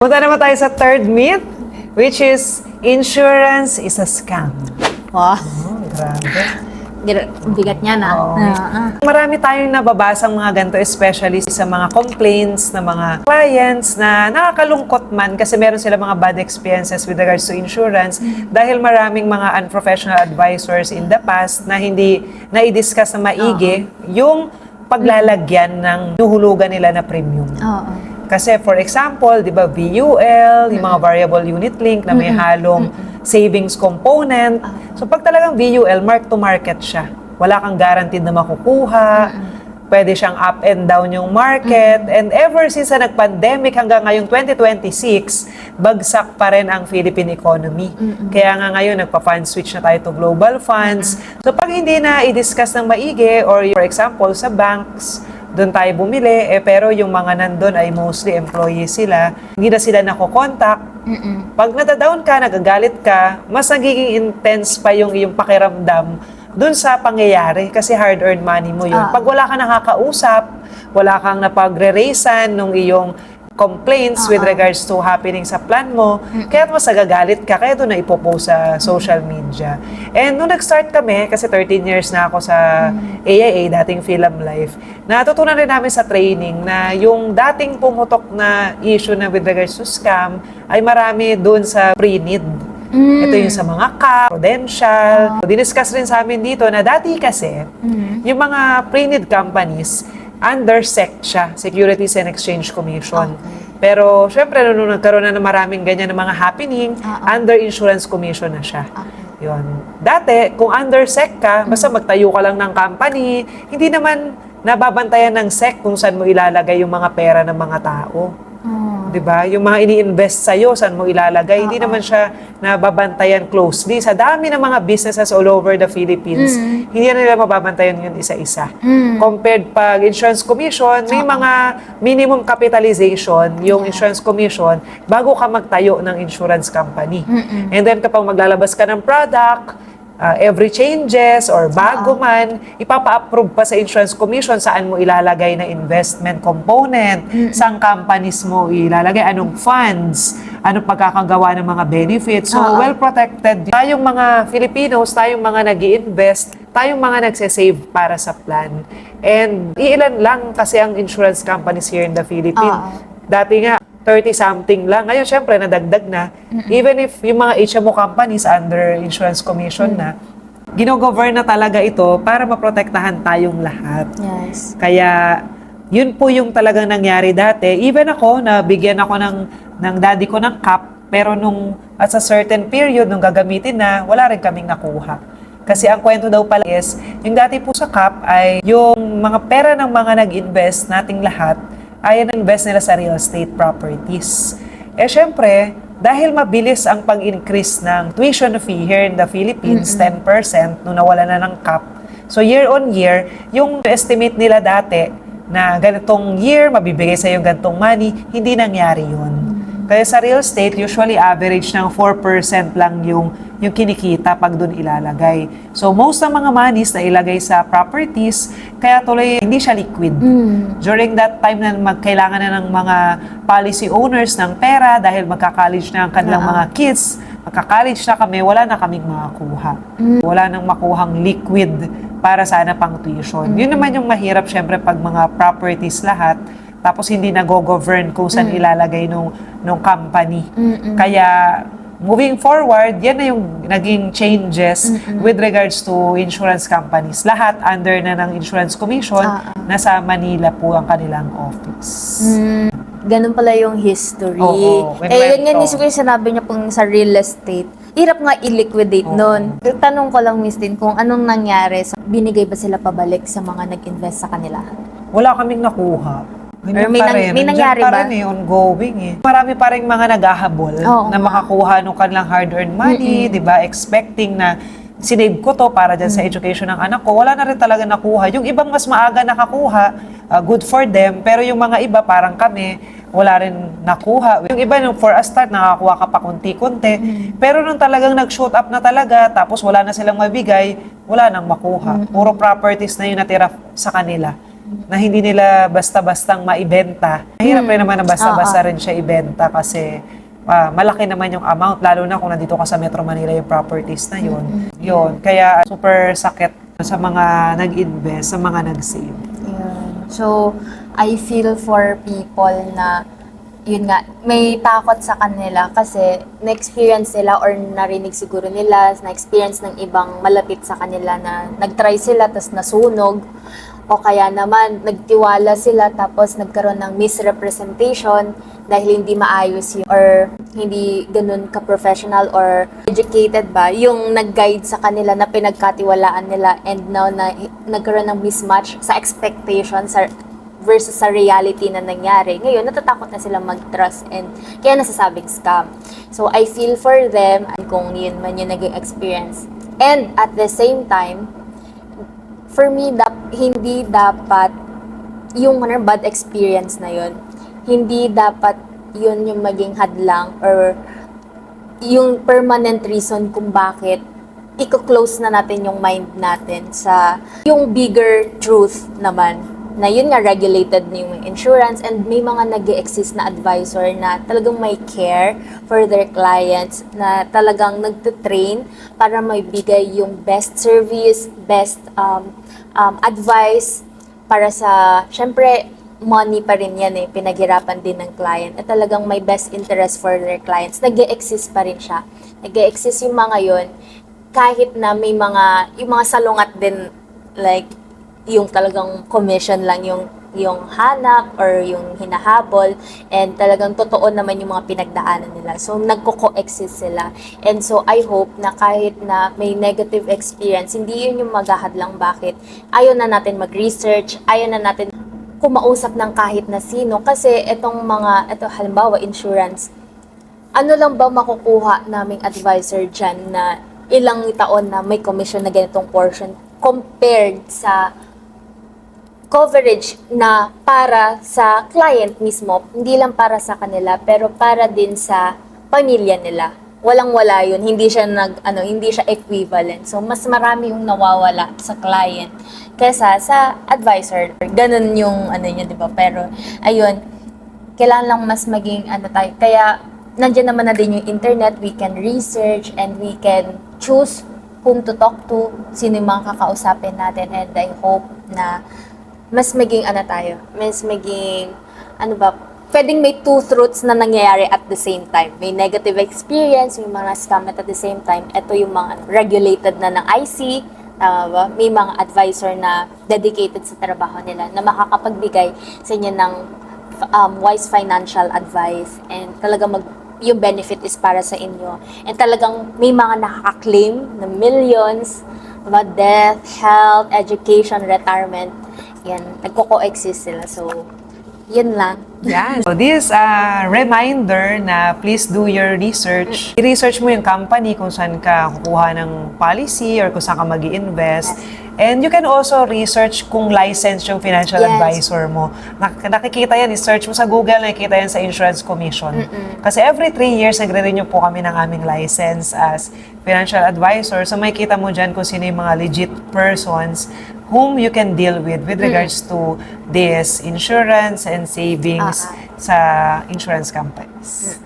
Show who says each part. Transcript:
Speaker 1: Punta naman tayo sa third myth, which is insurance is a scam.
Speaker 2: Wow.
Speaker 1: Grabe.
Speaker 2: Bigat niya na.
Speaker 1: Marami tayong nababasang mga ganito, especially sa mga complaints ng mga clients na nakakalungkot man kasi meron sila mga bad experiences with regards to insurance dahil maraming mga unprofessional advisors in the past na hindi na-i-discuss na maigi yung paglalagyan ng nuhulugan nila na premium.
Speaker 2: Oo.
Speaker 1: Kasi for example, di ba, VUL, yung mga variable unit link na may halong savings component. So pag talagang VUL, mark to market siya. Wala kang guaranteed na makukuha. Pwede siyang up and down yung market. And ever since na nag-pandemic hanggang ngayong 2026, bagsak pa rin ang Philippine economy. Kaya nga ngayon, nagpa-fund switch na tayo to global funds. So pag hindi na i-discuss ng maigi, or for example, sa banks, doon tayo bumili, pero yung mga nandun ay mostly employees sila, hindi na sila nakokontak. Pag natadown ka, nagagalit ka, mas nagiging intense pa yung iyong pakiramdam doon sa pangyayari kasi hard-earned money mo yun. Pag wala ka nakakausap, wala kang napagre-raisan nung iyong complaints with regards to happening sa plan mo, kaya mas nagagalit ka, kaya doon na ipopost sa social media. And nung nag-start kami, kasi 13 years na ako sa AIA, dating Film Life, natutunan rin namin sa training na yung dating pumutok na issue na with regards to scam, ay marami doon sa pre-need. Ito yung sa mga CAP, Prudential. Diniscuss rin sa amin dito na dati kasi, yung mga pre-need companies, under SEC siya, Securities and Exchange Commission. Pero syempre, nung nagkaroon na ng maraming ganyan na mga happening, under Insurance Commission na siya. Yun. Dati, kung under SEC ka, basta magtayo ka lang ng company, hindi naman nababantayan ng SEC kung saan mo ilalagay yung mga pera ng mga tao. Diba? Yung mga ini-invest sa'yo, saan mo ilalagay, hindi naman siya nababantayan closely. Sa dami ng mga businesses all over the Philippines, hindi na nila mababantayan yun isa-isa. Compared pag Insurance Commission, may mga minimum capitalization, yung Insurance Commission, bago ka magtayo ng insurance company. And then kapag maglalabas ka ng product, every changes or bago man, ipapa-approve pa sa Insurance Commission saan mo ilalagay na investment component, saang companies mo ilalagay, anong funds, anong pagkakagawa ng mga benefits. So, well-protected. Tayong mga Filipinos, tayong mga nag-i-invest, tayong mga nagse-save para sa plan. And iilan lang kasi ang insurance companies here in the Philippines. Dati nga, 30-something lang. Ngayon, syempre, nadagdag na. Even if yung mga HMO companies under Insurance Commission na, gino-govern na talaga ito para maprotektahan tayong lahat.
Speaker 2: Yes.
Speaker 1: Kaya, yun po yung talagang nangyari dati. Even ako, nabigyan ako ng daddy ko ng cap, pero nung at a certain period, nung gagamitin na, wala rin kaming nakuha. Kasi ang kwento daw pala is, yung dati po sa cap ay yung mga pera ng mga nag-invest nating lahat, ay invest nila sa real estate properties. Syempre, dahil mabilis ang pag-increase ng tuition fee here in the Philippines, 10% nung nawala na ng cap. So year on year, yung estimate nila dati na ganitong year, mabibigay sa yung ganitong money, hindi nangyari yun. Kaya sa real estate, usually average ng 4% lang yung kinikita pag doon ilalagay. So most ng mga monies na ilagay sa properties, kaya tuloy hindi siya liquid. During that time na magkailangan na ng mga policy owners ng pera dahil magka-college na ang kanilang mga kids, magka-college na kami, wala na kaming makakuha. Wala nang makuhang liquid para sana pang tuition. Yun naman yung mahirap syempre pag mga properties lahat, tapos hindi na-go-govern kung saan ilalagay nung company. Kaya, moving forward, yan na yung naging changes with regards to insurance companies. Lahat under na ng Insurance Commission, nasa Manila po ang kanilang office.
Speaker 2: Ganun pala yung history.
Speaker 1: Oo,
Speaker 2: Yun nga yung sinabi niya pong sa real estate. Hirap nga i-liquidate nun. Tanong ko lang, Miss Tin, kung anong nangyari, binigay ba sila pabalik sa mga nag-invest sa kanila?
Speaker 1: Wala kaming nakuha.
Speaker 2: Or may nangyari ba?
Speaker 1: Rin, ongoing. Marami pa rin mga naghahabol na makakuha ng kanilang hard-earned money, di ba? Expecting na sinave ko to para dyan sa education ng anak ko. Wala na rin talaga nakuha. Yung ibang mas maaga nakakuha, good for them. Pero yung mga iba, parang kami, wala rin nakuha. Yung iba, nung for a start, nakakuha ka pa kunti-kunti. Pero nung talagang nag-shoot up na talaga, tapos wala na silang mabigay, wala nang makuha. Puro properties na yung natira sa kanila. na hindi nila basta-bastang maibenta. Mahirap rin naman na basta-basta rin siya ibenta kasi malaki naman yung amount, lalo na kung nandito ka sa Metro Manila yung properties na yun. Yun, kaya super sakit sa mga nag-invest, sa mga nag-save.
Speaker 2: Yun. So, I feel for people na yun nga, may takot sa kanila kasi na-experience nila or narinig siguro nila, na-experience ng ibang malapit sa kanila na nag-try sila tapos nasunog o kaya naman nagtiwala sila tapos nagkaroon ng misrepresentation dahil hindi maayos yun or hindi ganun ka-professional or educated ba yung nag-guide sa kanila na pinagkatiwalaan nila and now na nagkaroon ng mismatch sa expectations versus sa reality na nangyari. Ngayon, natatakot na sila mag-trust and kaya nasasabing scam. So, I feel for them kung yun man yung naging experience. And at the same time, for me, hindi dapat yung bad experience na yun, hindi dapat yun yung maging hadlang or yung permanent reason kung bakit i-close na natin yung mind natin sa yung bigger truth naman na yun nga regulated na yung insurance and may mga nag-exist na advisor na talagang may care for their clients na talagang nagtitrain para maibigay yung best service, best advice para sa, syempre, money pa rin yan pinaghirapan din ng client at talagang may best interest for their clients. Nag-exist pa rin siya. Nag-exist yung mga yun kahit na may yung mga salungat din like yung talagang commission lang yung hanap or yung hinahabol and talagang totoo naman yung mga pinagdaanan nila. So, nagko-coexist sila. And so, I hope na kahit na may negative experience, hindi yun yung maghahadlang bakit. Ayaw na natin mag-research, ayaw na natin kumausap ng kahit na sino. Kasi halimbawa, insurance, ano lang ba makukuha naming advisor dyan na ilang taon na may commission na ganitong portion compared sa coverage na para sa client mismo, hindi lang para sa kanila, pero para din sa pamilya nila. Walang-wala yun, hindi siya equivalent. So, mas marami yung nawawala sa client kesa sa advisor. Ganun yung niya, di ba? Pero, ayun, kailangan lang mas maging tayo. Kaya, nandiyan naman na din yung internet, we can research and we can choose whom to talk to, sino yung mga kakausapin natin, and I hope na mas maging pwedeng may two truths na nangyayari at the same time. May negative experience, may mga scam at the same time, ito yung mga regulated na ng IC, may mga advisor na dedicated sa trabaho nila na makakapagbigay sa inyo ng wise financial advice and talagang yung benefit is para sa inyo. And talagang may mga nakaka-claim na millions, about death, health, education, retirement. Yan, nagko-coexist sila. So, yun lang.
Speaker 1: Yan. So this reminder na please do your research. I-research mo yung company kung saan ka kukuha ng policy or kung saan ka mag-i-invest. And you can also research kung licensed yung financial advisor mo. Nakikita yan, i-search mo sa Google, nakikita yan sa Insurance Commission. Kasi every 3 years, nagre-renew po kami ng aming license as financial advisor. So may kita mo dyan kung sino yung mga legit persons whom you can deal with regards to this insurance and savings sa insurance companies.